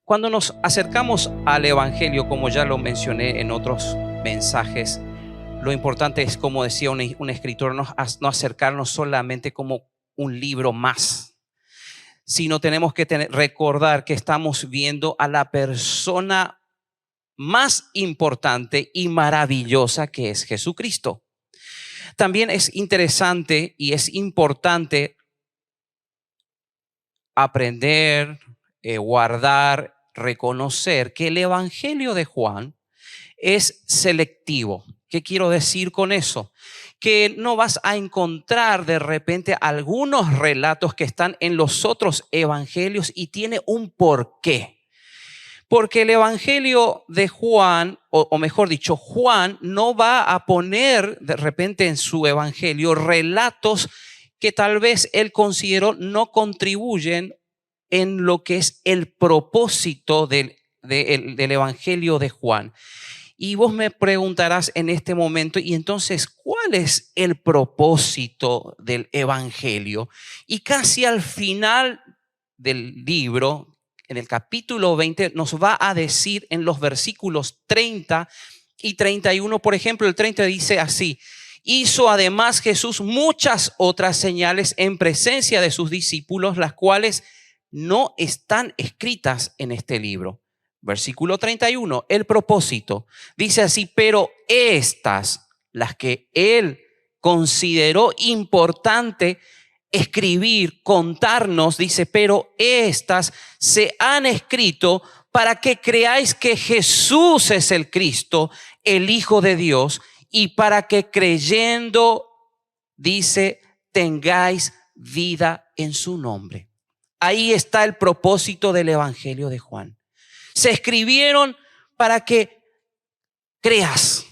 Cuando nos acercamos al Evangelio, como ya lo mencioné en otros mensajes, lo importante es, como decía un escritor, no acercarnos solamente como un libro más, sino tenemos que recordar que estamos viendo a la persona más importante y maravillosa, que es Jesucristo. También es interesante y es importante aprender, guardar, reconocer que el Evangelio de Juan es selectivo. ¿Qué quiero decir con eso? Que no vas a encontrar de repente algunos relatos que están en los otros evangelios y tiene un porqué. Porque el Evangelio de Juan, o mejor dicho, Juan no va a poner de repente en su Evangelio relatos que tal vez él consideró no contribuyen en lo que es el propósito del Evangelio de Juan. Y vos me preguntarás en este momento, y entonces, ¿cuál es el propósito del Evangelio? Y casi al final del libro, en el capítulo 20, nos va a decir en los versículos 30 y 31, por ejemplo, el 30 dice así: hizo además Jesús muchas otras señales en presencia de sus discípulos, las cuales no están escritas en este libro. Versículo 31, el propósito. Dice así: pero estas, las que él consideró importante escribir, contarnos, dice, pero estas se han escrito para que creáis que Jesús es el Cristo, el Hijo de Dios, y para que creyendo, dice, tengáis vida en su nombre. Ahí está el propósito del Evangelio de Juan. Se escribieron para que creas,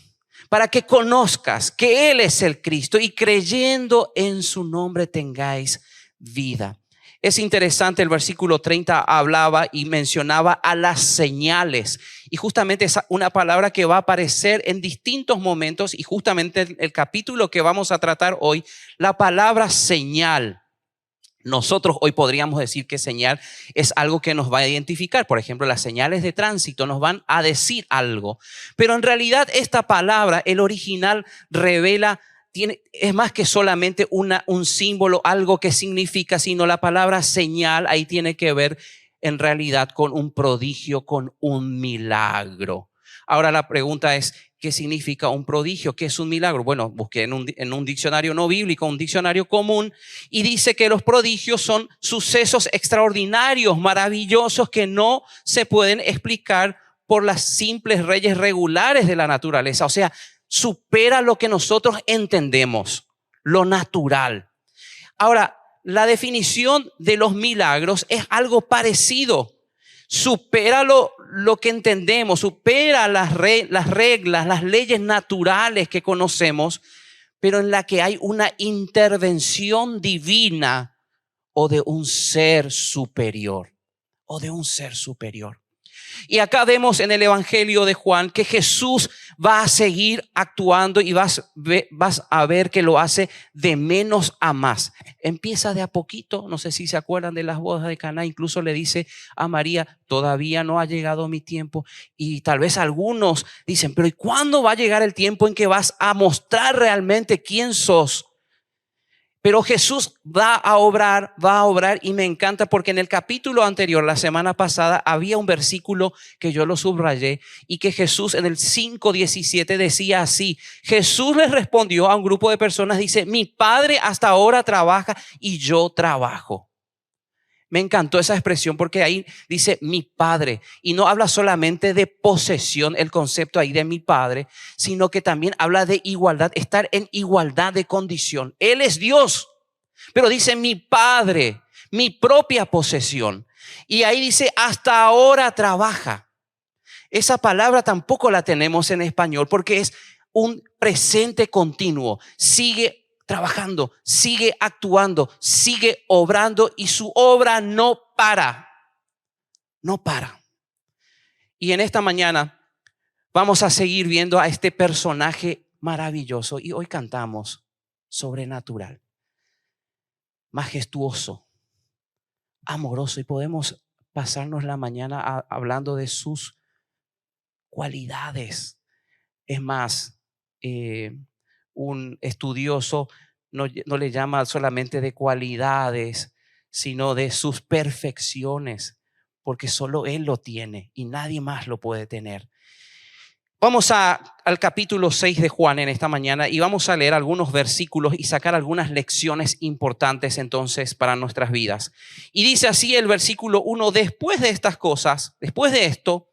para que conozcas que Él es el Cristo y creyendo en su nombre tengáis vida. Es interesante, el versículo 30 hablaba y mencionaba a las señales. Y justamente es una palabra que va a aparecer en distintos momentos, y justamente el capítulo que vamos a tratar hoy, la palabra señal. Nosotros hoy podríamos decir que señal es algo que nos va a identificar. Por ejemplo, las señales de tránsito nos van a decir algo. Pero en realidad esta palabra, el original, revela, es más que solamente un símbolo, algo que significa, sino la palabra señal ahí tiene que ver en realidad con un prodigio, con un milagro. Ahora la pregunta es, ¿qué significa un prodigio? ¿Qué es un milagro? Bueno, busqué en un diccionario no bíblico, un diccionario común, y dice que los prodigios son sucesos extraordinarios, maravillosos, que no se pueden explicar por las simples leyes regulares de la naturaleza. O sea, supera lo que nosotros entendemos, lo natural. Ahora, la definición de los milagros es algo parecido. Supera lo que entendemos, supera las reglas, las leyes naturales que conocemos, pero en la que hay una intervención divina o de un ser superior, Y acá vemos en el Evangelio de Juan que Jesús va a seguir actuando y vas a ver que lo hace de menos a más. Empieza de a poquito, no sé si se acuerdan de las bodas de Caná, incluso le dice a María, todavía no ha llegado mi tiempo. Y tal vez algunos dicen, pero ¿y cuándo va a llegar el tiempo en que vas a mostrar realmente quién sos? Pero Jesús va a obrar y me encanta porque en el capítulo anterior, la semana pasada, había un versículo que yo lo subrayé y que Jesús en el 5:17 decía así: Jesús les respondió a un grupo de personas, dice, mi Padre hasta ahora trabaja y yo trabajo. Me encantó esa expresión porque ahí dice mi Padre y no habla solamente de posesión, el concepto ahí de mi Padre, sino que también habla de igualdad, estar en igualdad de condición. Él es Dios, pero dice mi Padre, mi propia posesión. Y ahí dice hasta ahora trabaja. Esa palabra tampoco la tenemos en español porque es un presente continuo. Sigue trabajando, sigue actuando, sigue obrando y su obra no para. No para. Y en esta mañana vamos a seguir viendo a este personaje maravilloso y hoy cantamos sobrenatural, majestuoso, amoroso y podemos pasarnos la mañana hablando de sus cualidades. Es más, un estudioso no le llama solamente de cualidades, sino de sus perfecciones, porque solo Él lo tiene y nadie más lo puede tener. Vamos al capítulo 6 de Juan en esta mañana y vamos a leer algunos versículos y sacar algunas lecciones importantes entonces para nuestras vidas. Y dice así el versículo 1: después de estas cosas, después de esto,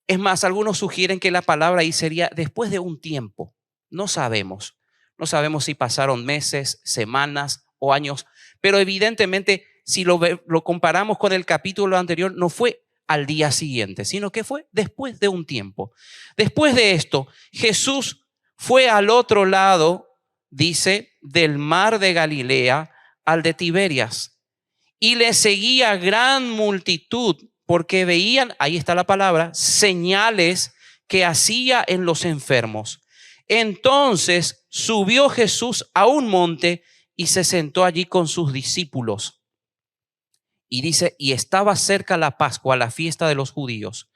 es más, algunos sugieren que la palabra ahí sería después de un tiempo. No sabemos. No sabemos si pasaron meses, semanas o años, pero evidentemente si lo comparamos con el capítulo anterior, no fue al día siguiente, sino que fue después de un tiempo. Después de esto, Jesús fue al otro lado, dice, del mar de Galilea al de Tiberias, y le seguía gran multitud porque veían, ahí está la palabra, señales que hacía en los enfermos. Entonces subió Jesús a un monte y se sentó allí con sus discípulos. Y dice, y estaba cerca la Pascua, la fiesta de los judíos.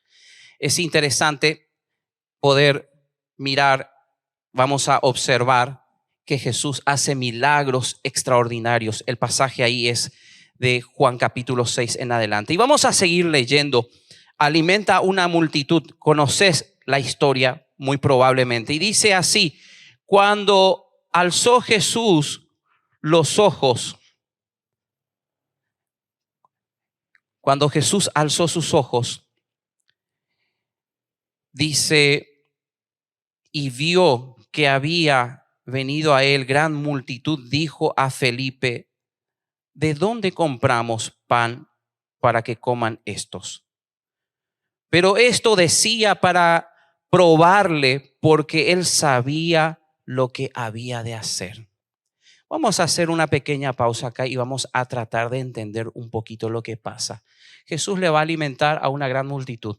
Es interesante poder mirar, vamos a observar que Jesús hace milagros extraordinarios. El pasaje ahí es de Juan capítulo 6 en adelante. Y vamos a seguir leyendo. Alimenta una multitud. Conoces la historia muy probablemente. Y dice así: cuando alzó Jesús los ojos, cuando Jesús alzó sus ojos, dice, y vio que había venido a él gran multitud, dijo a Felipe: ¿de dónde compramos pan para que coman estos? Pero esto decía para probarle, porque él sabía lo que había de hacer. Vamos a hacer una pequeña pausa acá y vamos a tratar de entender un poquito lo que pasa. Jesús le va a alimentar a una gran multitud.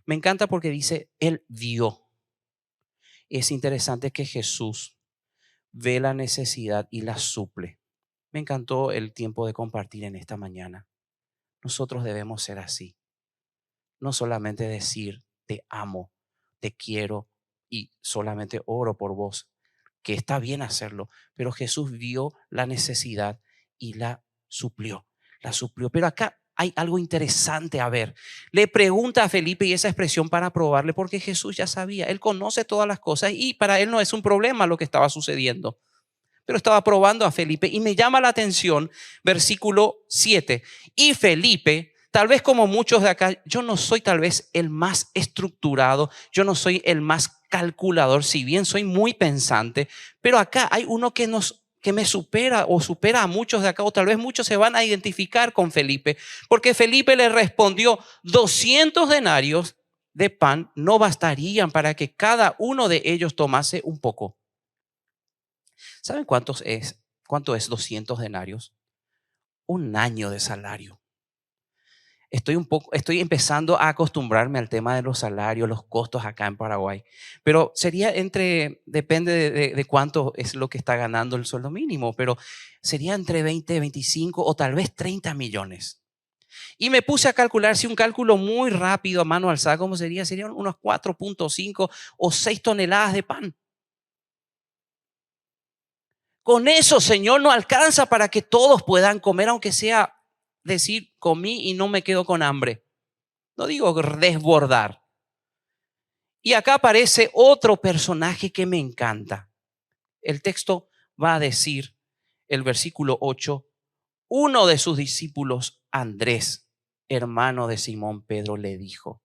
Me encanta porque dice, él vio. Es interesante que Jesús ve la necesidad y la suple. Me encantó el tiempo de compartir en esta mañana. Nosotros debemos ser así. No solamente decir te amo, te quiero y solamente oro por vos, que está bien hacerlo, pero Jesús vio la necesidad y la suplió. Pero acá hay algo interesante a ver. Le pregunta a Felipe, y esa expresión para probarle, porque Jesús ya sabía, él conoce todas las cosas y para él no es un problema lo que estaba sucediendo. Pero estaba probando a Felipe y me llama la atención versículo 7. Y Felipe, tal vez como muchos de acá, yo no soy tal vez el más estructurado, yo no soy el más calculador, si bien soy muy pensante, pero acá hay uno que me supera o supera a muchos de acá, o tal vez muchos se van a identificar con Felipe, porque Felipe le respondió: 200 denarios de pan no bastarían para que cada uno de ellos tomase un poco. ¿Saben cuánto es 200 denarios? Un año de salario. Estoy empezando a acostumbrarme al tema de los salarios, los costos acá en Paraguay. Pero sería depende de cuánto es lo que está ganando el sueldo mínimo, pero sería entre 20, 25 o tal vez 30 millones. Y me puse a calcular, si un cálculo muy rápido a mano alzada, ¿cómo sería? Serían unos 4.5 o 6 toneladas de pan. Con eso, Señor, no alcanza para que todos puedan comer, aunque sea decir, comí y no me quedo con hambre. No digo desbordar. Y acá aparece otro personaje que me encanta. El texto va a decir, el versículo 8, uno de sus discípulos, Andrés, hermano de Simón Pedro, le dijo.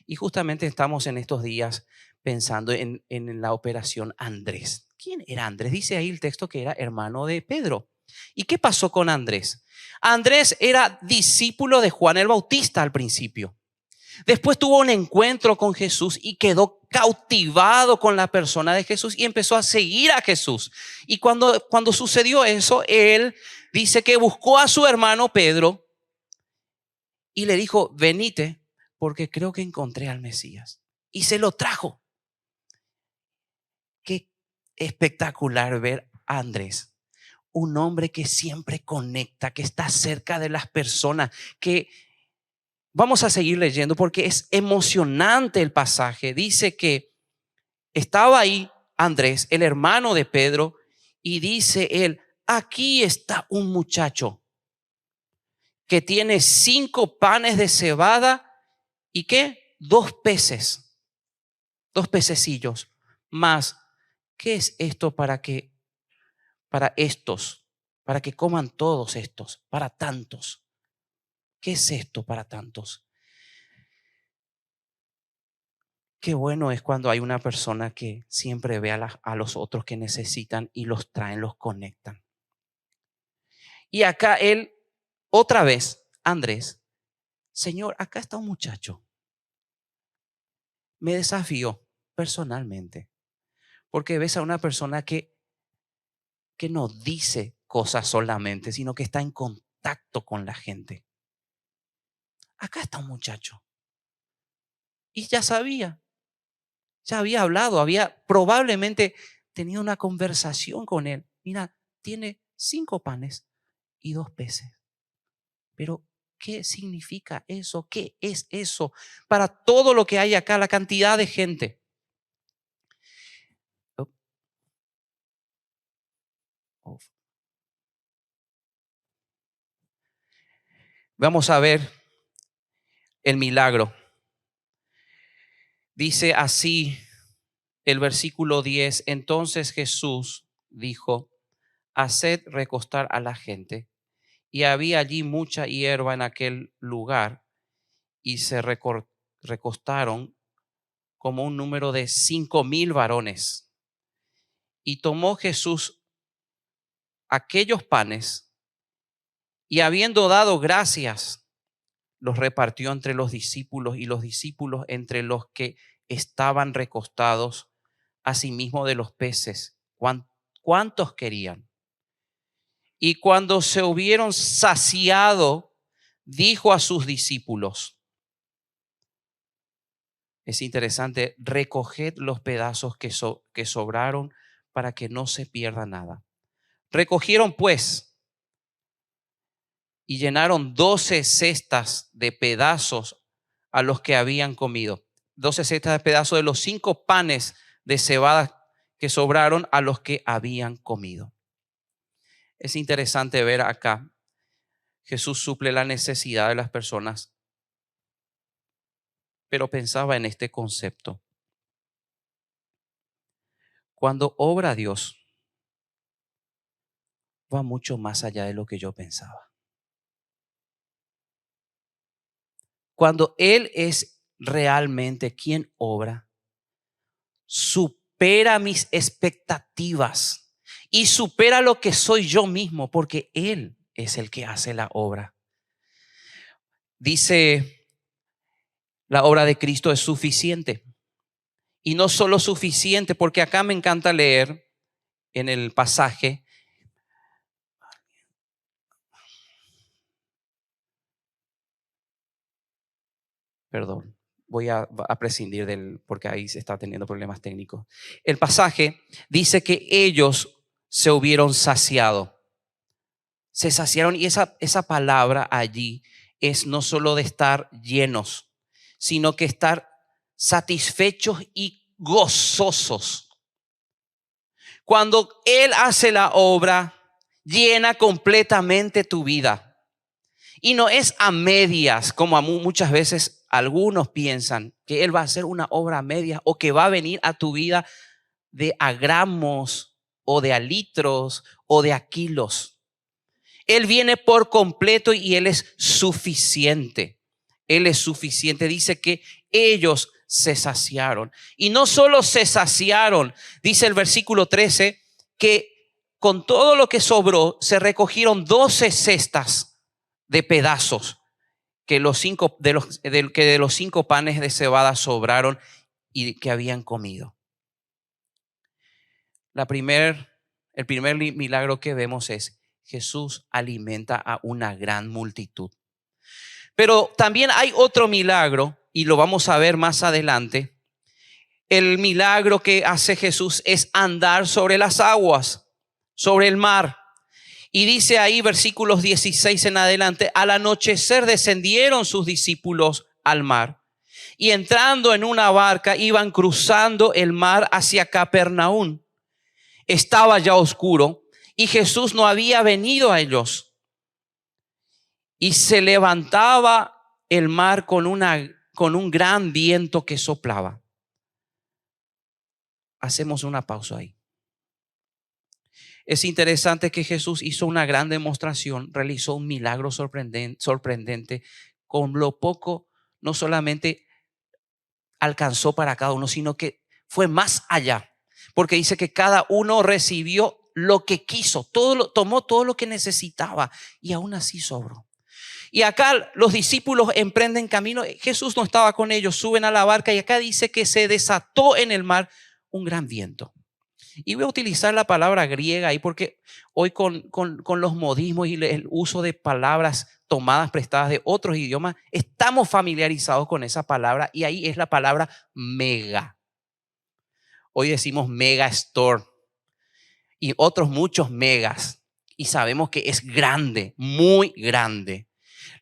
Y justamente estamos en estos días pensando en la operación Andrés. ¿Quién era Andrés? Dice ahí el texto que era hermano de Pedro. ¿Y qué pasó con Andrés? Andrés era discípulo de Juan el Bautista al principio. Después tuvo un encuentro con Jesús y quedó cautivado con la persona de Jesús y empezó a seguir a Jesús. Y cuando sucedió eso, él dice que buscó a su hermano Pedro y le dijo: venite, porque creo que encontré al Mesías. Y se lo trajo. Qué espectacular ver a Andrés, un hombre que siempre conecta, que está cerca de las personas, que Vamos a seguir leyendo porque es emocionante el pasaje. Dice que estaba ahí Andrés, el hermano de Pedro, y dice él, aquí está un muchacho que tiene 5 panes de cebada y ¿qué? 2 peces, 2 pececillos más. ¿Qué es esto para estos, para que coman todos estos, para tantos? ¿Qué es esto para tantos? Qué bueno es cuando hay una persona que siempre ve a los otros que necesitan y los traen, los conectan. Y acá él, otra vez, Andrés, Señor, acá está un muchacho. Me desafió personalmente, porque ves a una persona que no dice cosas solamente, sino que está en contacto con la gente. Acá está un muchacho. Y ya había hablado, había probablemente tenido una conversación con él. Mira, tiene 5 panes y 2 peces. Pero, ¿qué significa eso? ¿Qué es eso? Para todo lo que hay acá, la cantidad de gente. Vamos a ver el milagro. Dice así el versículo 10. Entonces Jesús dijo, haced recostar a la gente. Y había allí mucha hierba en aquel lugar y se recostaron como un número de 5,000 varones. Y tomó Jesús aquellos panes y habiendo dado gracias, los repartió entre los discípulos y los discípulos entre los que estaban recostados, asimismo de los peces. ¿Cuántos querían? Y cuando se hubieron saciado, dijo a sus discípulos, es interesante, recoged los pedazos que sobraron para que no se pierda nada. Recogieron pues y llenaron 12 cestas de pedazos a los que habían comido. 12 cestas de pedazos de los 5 panes de cebada que sobraron a los que habían comido. Es interesante ver acá, Jesús suple la necesidad de las personas, pero pensaba en este concepto. Cuando obra Dios, va mucho más allá de lo que yo pensaba. Cuando Él es realmente quien obra, supera mis expectativas y supera lo que soy yo mismo, porque Él es el que hace la obra. Dice, la obra de Cristo es suficiente. Y no solo suficiente, porque acá me encanta leer en el pasaje, perdón, voy a prescindir porque ahí se está teniendo problemas técnicos. El pasaje dice que ellos se hubieron saciado. Se saciaron y esa palabra allí es no solo de estar llenos, sino que estar satisfechos y gozosos. Cuando Él hace la obra, llena completamente tu vida. Y no es a medias, como muchas veces algunos piensan, que Él va a hacer una obra a medias o que va a venir a tu vida de a gramos o de a litros o de a kilos. Él viene por completo y Él es suficiente. Él es suficiente. Dice que ellos se saciaron. Y no solo se saciaron, dice el versículo 13, que con todo lo que sobró se recogieron 12 cestas de pedazos que de los 5 panes de cebada sobraron y que habían comido. El primer milagro que vemos es Jesús alimenta a una gran multitud. Pero también hay otro milagro y lo vamos a ver más adelante. El milagro que hace Jesús es andar sobre las aguas, sobre el mar. Y dice ahí, versículos 16 en adelante, al anochecer descendieron sus discípulos al mar y entrando en una barca iban cruzando el mar hacia Capernaum. Estaba ya oscuro y Jesús no había venido a ellos. Y se levantaba el mar con un gran viento que soplaba. Hacemos una pausa ahí. Es interesante que Jesús hizo una gran demostración, realizó un milagro sorprendente. Con lo poco, no solamente alcanzó para cada uno, sino que fue más allá. Porque dice que cada uno recibió lo que quiso, tomó todo lo que necesitaba y aún así sobró. Y acá los discípulos emprenden camino. Jesús no estaba con ellos, suben a la barca y acá dice que se desató en el mar un gran viento. Y voy a utilizar la palabra griega ahí porque hoy con los modismos y el uso de palabras tomadas prestadas de otros idiomas, estamos familiarizados con esa palabra y ahí es la palabra mega. Hoy decimos mega store y otros muchos megas y sabemos que es grande, muy grande.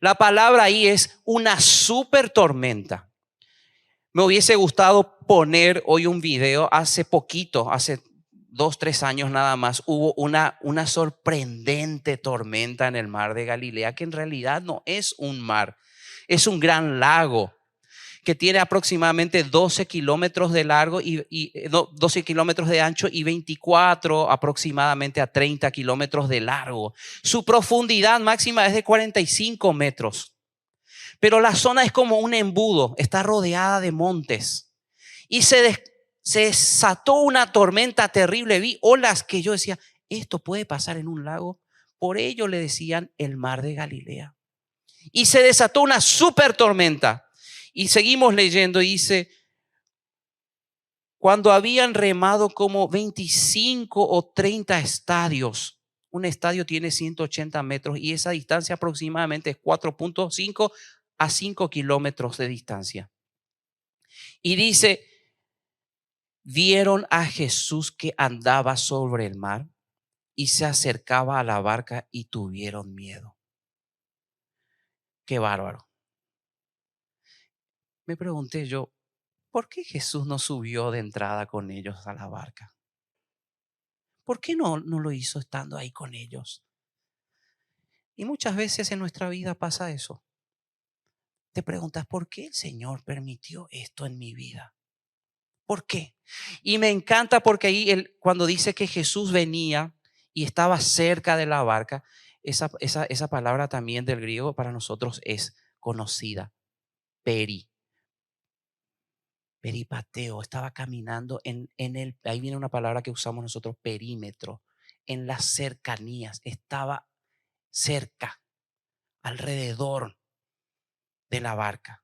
La palabra ahí es una super tormenta. Me hubiese gustado poner hoy un video. Hace poquito, hace 2-3 años nada más, hubo una sorprendente tormenta en el mar de Galilea, que en realidad no es un mar, es un gran lago que tiene aproximadamente 12 kilómetros de largo y 12 kilómetros de ancho y 24 aproximadamente a 30 kilómetros de largo. Su profundidad máxima es de 45 metros. Pero la zona es como un embudo, está rodeada de montes. Y se desató una tormenta terrible. Vi olas que yo decía, esto puede pasar en un lago. Por ello le decían el mar de Galilea. Y se desató una super tormenta. Y seguimos leyendo y dice, cuando habían remado como 25 o 30 estadios, un estadio tiene 180 metros y esa distancia aproximadamente es 4.5 a 5 kilómetros de distancia. Y dice, vieron a Jesús que andaba sobre el mar y se acercaba a la barca y tuvieron miedo. Qué bárbaro. Me pregunté yo, ¿por qué Jesús no subió de entrada con ellos a la barca? ¿Por qué no lo hizo estando ahí con ellos? Y muchas veces en nuestra vida pasa eso. Te preguntas, ¿por qué el Señor permitió esto en mi vida? ¿Por qué? Y me encanta porque ahí cuando dice que Jesús venía y estaba cerca de la barca, esa palabra también del griego para nosotros es conocida, peripateo, estaba caminando ahí viene una palabra que usamos nosotros, perímetro, en las cercanías, estaba cerca, alrededor de la barca.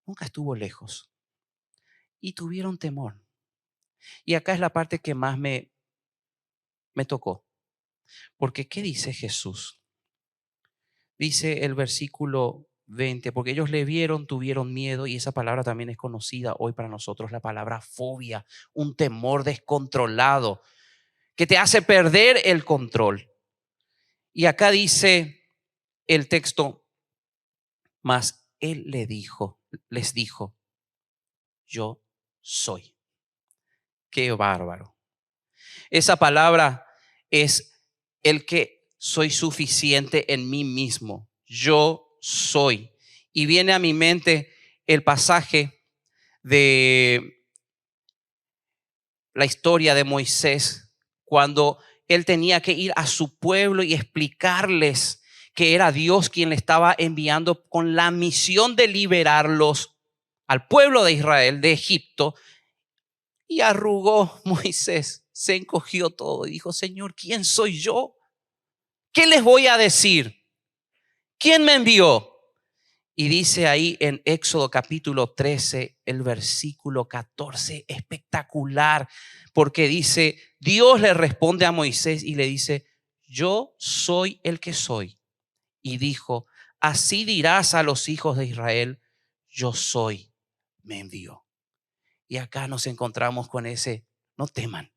Nunca estuvo lejos. Y tuvieron temor. Y acá es la parte que más me tocó. Porque ¿qué dice Jesús? Dice el versículo 20, porque ellos le vieron, tuvieron miedo, y esa palabra también es conocida hoy para nosotros, la palabra fobia, un temor descontrolado que te hace perder el control. Y acá dice el texto, mas él les dijo, yo soy. Qué bárbaro. Esa palabra es el que soy suficiente en mí mismo. Yo soy. Y viene a mi mente el pasaje de la historia de Moisés, cuando él tenía que ir a su pueblo y explicarles que era Dios quien le estaba enviando con la misión de liberarlos al pueblo de Israel de Egipto. Y arrugó Moisés, se encogió todo y dijo, Señor, ¿quién soy yo? ¿Qué les voy a decir? ¿Quién me envió? Y dice ahí en Éxodo capítulo 13, el versículo 14, espectacular, porque dice, Dios le responde a Moisés y le dice, yo soy el que soy. Y dijo, así dirás a los hijos de Israel, yo soy, me envió. Y acá nos encontramos con ese, no teman,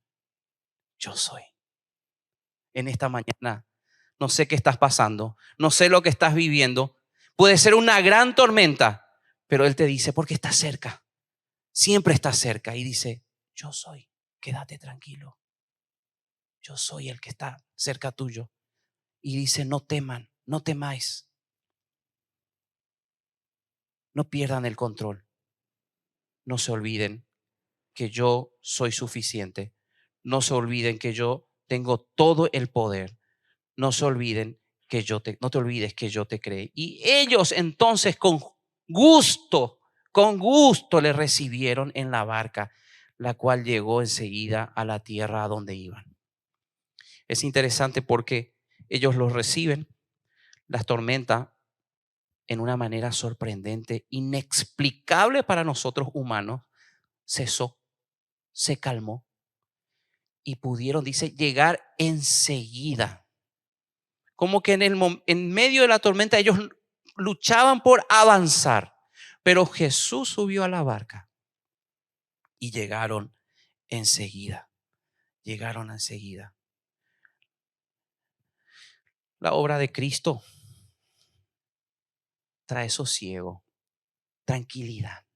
yo soy. En esta mañana no sé qué estás pasando, no sé lo que estás viviendo. Puede ser una gran tormenta, pero Él te dice, porque está cerca, siempre está cerca. Y dice, yo soy, quédate tranquilo, yo soy el que está cerca tuyo. Y dice, no teman, no temáis, no pierdan el control, no se olviden que yo soy suficiente, no se olviden que yo tengo todo el poder, no se olviden que no te olvides que yo te creé. Y ellos entonces con gusto le recibieron en la barca, la cual llegó enseguida a la tierra a donde iban. Es interesante porque ellos los reciben, las tormentas, en una manera sorprendente, inexplicable para nosotros humanos, cesó, se calmó y pudieron, dice, llegar enseguida. Como que en medio de la tormenta ellos luchaban por avanzar, pero Jesús subió a la barca y llegaron enseguida. Llegaron enseguida. La obra de Cristo trae sosiego, tranquilidad,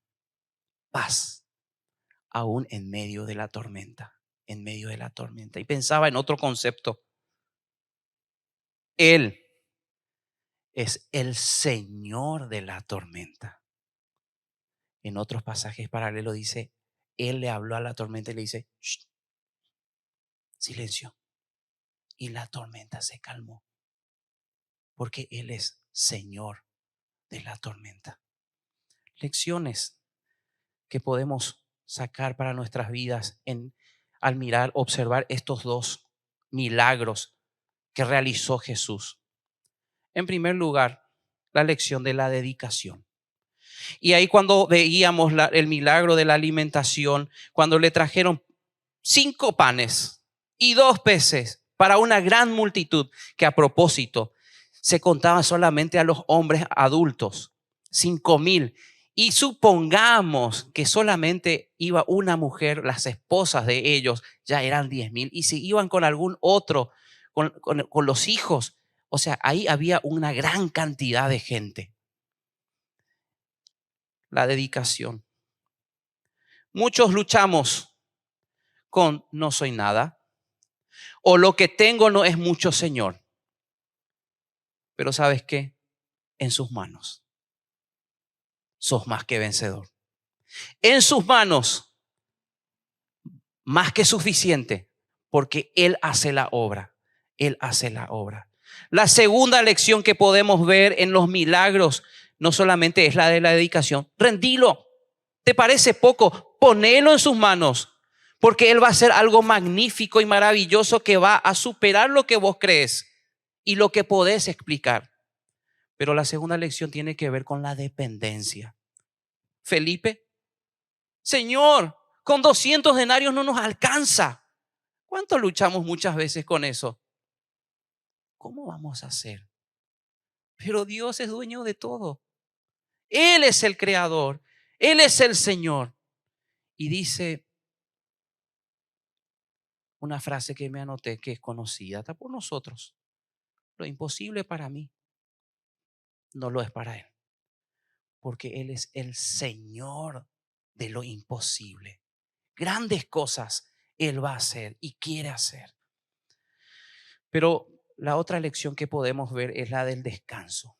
paz, aún en medio de la tormenta. En medio de la tormenta. Y pensaba en otro concepto. Él es el Señor de la tormenta. En otros pasajes paralelos dice, Él le habló a la tormenta y le dice, "Shh, silencio". Y la tormenta se calmó. Porque Él es Señor de la tormenta. Lecciones que podemos sacar para nuestras vidas al mirar, observar estos dos milagros que realizó Jesús. En primer lugar, la lección de la dedicación. Y ahí cuando veíamos el milagro de la alimentación, cuando le trajeron 5 panes y 2 peces para una gran multitud, que a propósito se contaba solamente a los hombres adultos, 5,000. Y supongamos que solamente iba una mujer, las esposas de ellos ya eran 10,000. Y si iban con algún otro, con los hijos, o sea, ahí había una gran cantidad de gente. La dedicación. Muchos luchamos con no soy nada o lo que tengo no es mucho, Señor. Pero ¿sabes qué? En sus manos sos más que vencedor. En sus manos más que suficiente, porque Él hace la obra. Él hace la obra. La segunda lección que podemos ver en los milagros no solamente es la de la dedicación. Rendilo. ¿Te parece poco? Ponelo en sus manos, porque Él va a hacer algo magnífico y maravilloso que va a superar lo que vos crees y lo que podés explicar. Pero la segunda lección tiene que ver con la dependencia. Felipe, Señor, con 200 denarios no nos alcanza. ¿Cuánto luchamos muchas veces con eso? ¿Cómo vamos a hacer? Pero Dios es dueño de todo. Él es el creador. Él es el Señor. Y dice una frase que me anoté que es conocida hasta por nosotros. Lo imposible para mí no lo es para Él. Porque Él es el Señor de lo imposible. Grandes cosas Él va a hacer y quiere hacer. Pero la otra lección que podemos ver es la del descanso.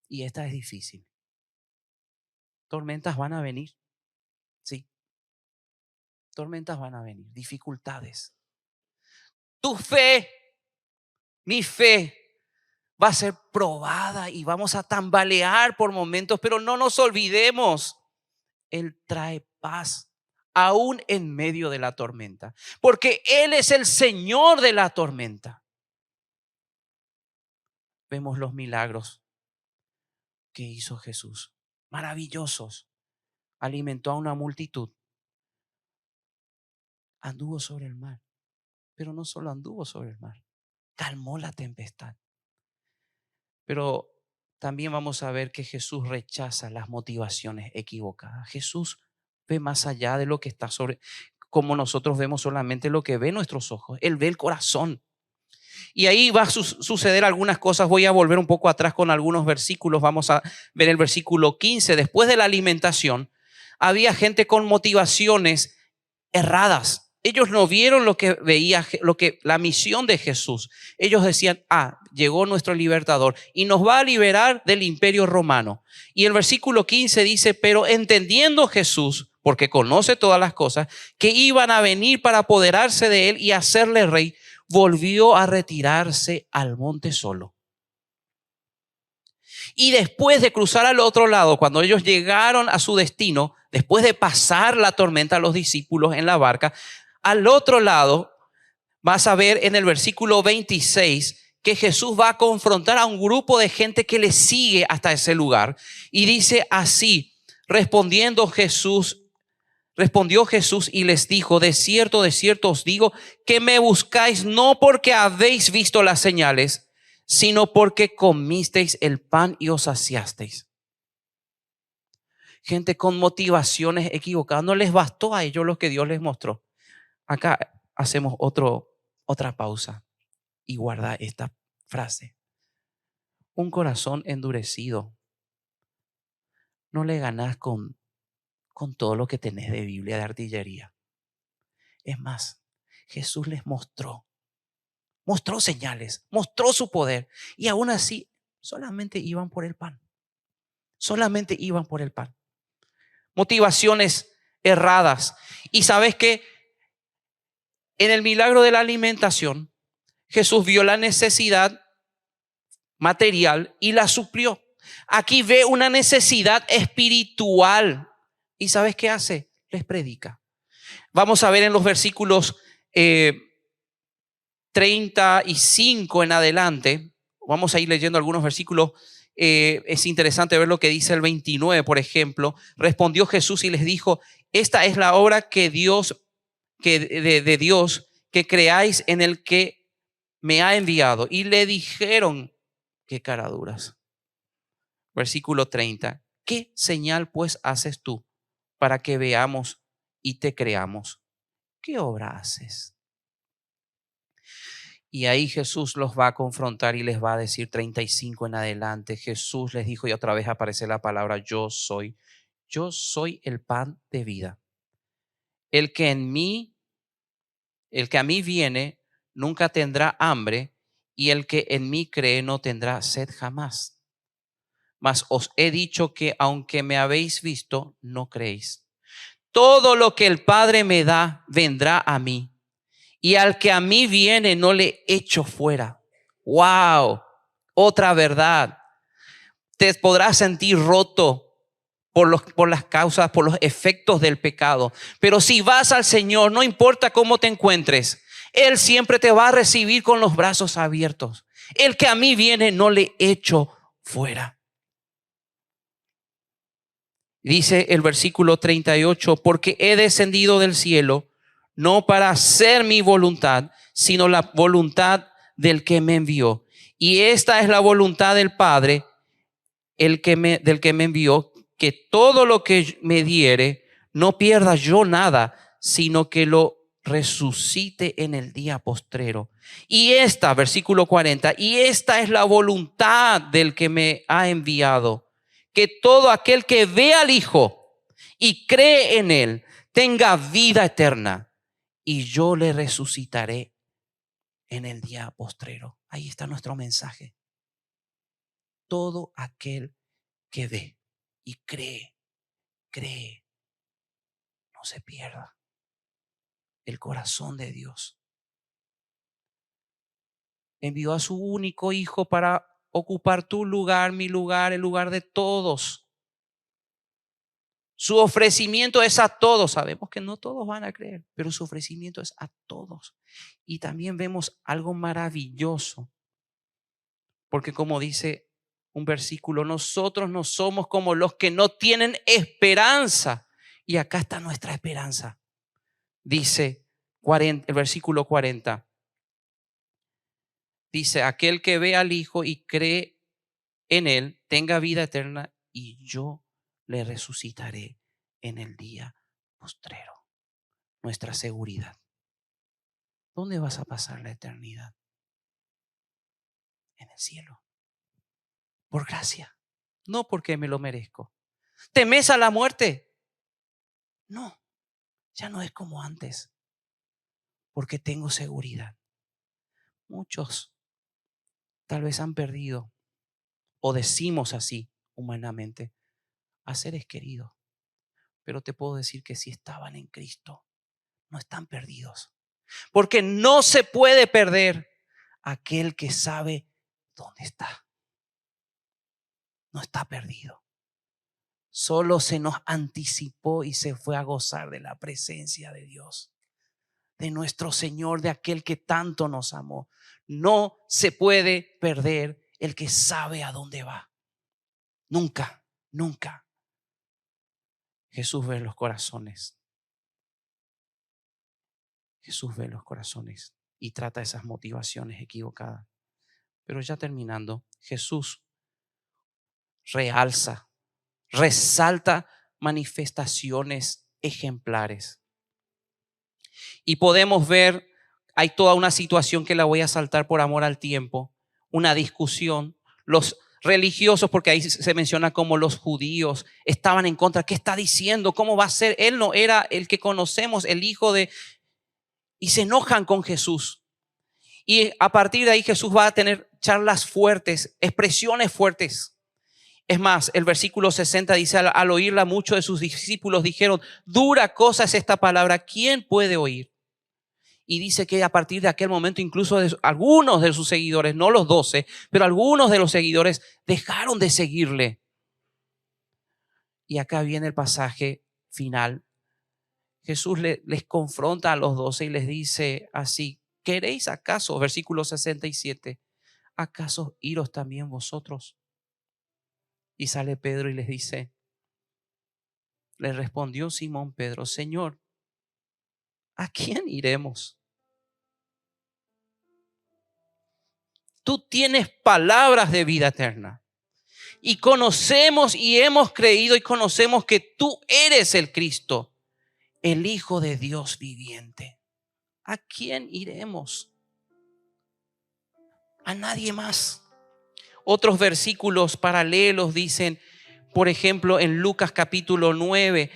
Y esta es difícil. Tormentas van a venir. Sí, tormentas van a venir. Dificultades. Tu fe, mi fe, va a ser probada y vamos a tambalear por momentos, pero no nos olvidemos. Él trae paz aún en medio de la tormenta, porque Él es el Señor de la tormenta. Vemos los milagros que hizo Jesús, maravillosos. Alimentó a una multitud, anduvo sobre el mar, pero no solo anduvo sobre el mar, calmó la tempestad. Pero también vamos a ver que Jesús rechaza las motivaciones equivocadas. Jesús ve más allá de lo que está sobre, como nosotros vemos solamente lo que ve nuestros ojos. Él ve el corazón. Y ahí va a suceder algunas cosas. Voy a volver un poco atrás con algunos versículos. Vamos a ver el versículo 15. Después de la alimentación, había gente con motivaciones erradas. Ellos no vieron lo que veía, la misión de Jesús. Ellos decían, llegó nuestro libertador y nos va a liberar del imperio romano. Y el versículo 15 dice, pero entendiendo Jesús, porque conoce todas las cosas, que iban a venir para apoderarse de él y hacerle rey, volvió a retirarse al monte solo. Y después de cruzar al otro lado, cuando ellos llegaron a su destino, después de pasar la tormenta, los discípulos en la barca, al otro lado vas a ver en el versículo 26 que Jesús va a confrontar a un grupo de gente que le sigue hasta ese lugar. Y dice así, respondió Jesús y les dijo, de cierto os digo que me buscáis no porque habéis visto las señales, sino porque comisteis el pan y os saciasteis. Gente con motivaciones equivocadas. No les bastó a ellos lo que Dios les mostró. Acá hacemos otra pausa y guarda esta frase. Un corazón endurecido no le ganás con todo lo que tenés de Biblia, de artillería. Es más, Jesús les mostró señales, mostró su poder y aún así solamente iban por el pan. Solamente iban por el pan. Motivaciones erradas. Y sabes que en el milagro de la alimentación, Jesús vio la necesidad material y la suplió. Aquí ve una necesidad espiritual. ¿Y sabes qué hace? Les predica. Vamos a ver en los versículos 35 en adelante. Vamos a ir leyendo algunos versículos. Es interesante ver lo que dice el 29, por ejemplo. Respondió Jesús y les dijo, esta es la obra de Dios, que creáis en el que me ha enviado. Y le dijeron, qué caraduras. Versículo 30. ¿Qué señal pues haces tú para que veamos y te creamos? ¿Qué obra haces? Y ahí Jesús los va a confrontar y les va a decir 35 en adelante. Jesús les dijo y otra vez aparece la palabra yo soy el pan de vida. El que a mí viene nunca tendrá hambre y el que en mí cree no tendrá sed jamás. Mas os he dicho que aunque me habéis visto, no creéis. Todo lo que el Padre me da vendrá a mí. Y al que a mí viene no le echo fuera. ¡Wow! Otra verdad. Te podrás sentir roto por las causas, por los efectos del pecado. Pero si vas al Señor, no importa cómo te encuentres, Él siempre te va a recibir con los brazos abiertos. El que a mí viene no le echo fuera. Dice el versículo 38, porque he descendido del cielo no para hacer mi voluntad, sino la voluntad del que me envió. Y esta es la voluntad del Padre, del que me envió, que todo lo que me diere, no pierda yo nada, sino que lo resucite en el día postrero. Y esta, versículo 40, y esta es la voluntad del que me ha enviado, que todo aquel que ve al Hijo y cree en Él tenga vida eterna, y yo le resucitaré en el día postrero. Ahí está nuestro mensaje. Todo aquel que ve y cree, no se pierda. El corazón de Dios envió a su único Hijo para ocupar tu lugar, mi lugar, el lugar de todos. Su ofrecimiento es a todos. Sabemos que no todos van a creer, pero su ofrecimiento es a todos. Y también vemos algo maravilloso, porque como dice un versículo, nosotros no somos como los que no tienen esperanza. Y acá está nuestra esperanza. Dice el versículo 40. Dice, aquel que ve al Hijo y cree en Él, tenga vida eterna y yo le resucitaré en el día postrero. Nuestra seguridad. ¿Dónde vas a pasar la eternidad? En el cielo. Por gracia. No porque me lo merezco. ¿Temes a la muerte? No, ya no es como antes. Porque tengo seguridad. Muchos tal vez han perdido, o decimos así humanamente, a seres queridos. Pero te puedo decir que si estaban en Cristo, no están perdidos. Porque no se puede perder aquel que sabe dónde está. No está perdido. Solo se nos anticipó y se fue a gozar de la presencia de Dios, de nuestro Señor, de aquel que tanto nos amó. No se puede perder el que sabe a dónde va. Nunca, nunca. Jesús ve los corazones. Jesús ve los corazones y trata esas motivaciones equivocadas. Pero ya terminando, Jesús realza, resalta manifestaciones ejemplares. Y podemos ver, hay toda una situación que la voy a saltar por amor al tiempo, una discusión. Los religiosos, porque ahí se menciona como los judíos estaban en contra. ¿Qué está diciendo? ¿Cómo va a ser? Él no era el que conocemos, el hijo de... Y se enojan con Jesús. Y a partir de ahí Jesús va a tener charlas fuertes, expresiones fuertes. Es más, el versículo 60 dice, al oírla muchos de sus discípulos dijeron, dura cosa es esta palabra, ¿quién puede oír? Y dice que a partir de aquel momento incluso algunos de sus seguidores, no los 12, pero algunos de los seguidores dejaron de seguirle. Y acá viene el pasaje final. Jesús les confronta a los 12 y les dice así, ¿queréis acaso, versículo 67, acaso iros también vosotros? Y sale Pedro y les dice, le respondió Simón Pedro, Señor, ¿a quién iremos? Tú tienes palabras de vida eterna. Y conocemos y hemos creído y conocemos que tú eres el Cristo, el Hijo de Dios viviente. ¿A quién iremos? A nadie más. Otros versículos paralelos dicen, por ejemplo, en Lucas capítulo 9,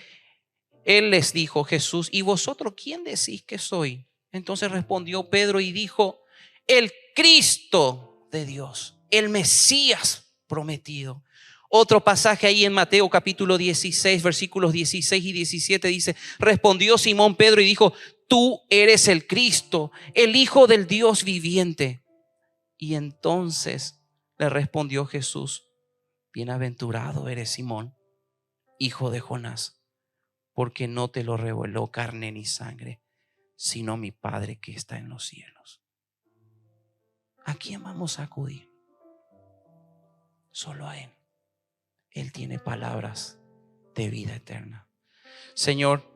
Él les dijo, Jesús, ¿y vosotros quién decís que soy? Entonces respondió Pedro y dijo, el Cristo de Dios, el Mesías prometido. Otro pasaje ahí en Mateo capítulo 16, versículos 16 y 17 dice, respondió Simón Pedro y dijo, tú eres el Cristo, el Hijo del Dios viviente. Y entonces le respondió Jesús, bienaventurado eres Simón, hijo de Jonás, porque no te lo reveló carne ni sangre, sino mi Padre que está en los cielos. ¿A quién vamos a acudir? Solo a Él. Él tiene palabras de vida eterna. Señor,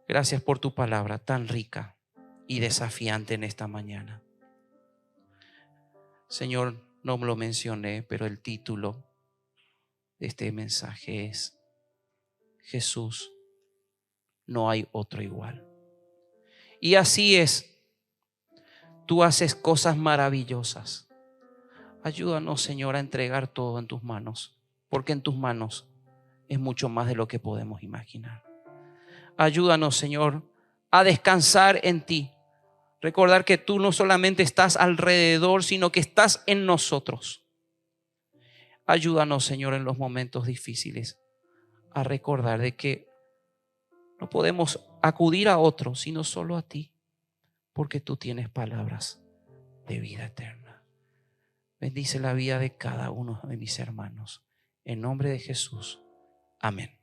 gracias por tu palabra tan rica y desafiante en esta mañana. Señor, no me lo mencioné, pero el título de este mensaje es Jesús, no hay otro igual. Y así es, tú haces cosas maravillosas. Ayúdanos, Señor, a entregar todo en tus manos, porque en tus manos es mucho más de lo que podemos imaginar. Ayúdanos, Señor, a descansar en ti. Recordar que tú no solamente estás alrededor, sino que estás en nosotros. Ayúdanos, Señor, en los momentos difíciles a recordar de que no podemos acudir a otro, sino solo a ti, porque tú tienes palabras de vida eterna. Bendice la vida de cada uno de mis hermanos. En nombre de Jesús. Amén.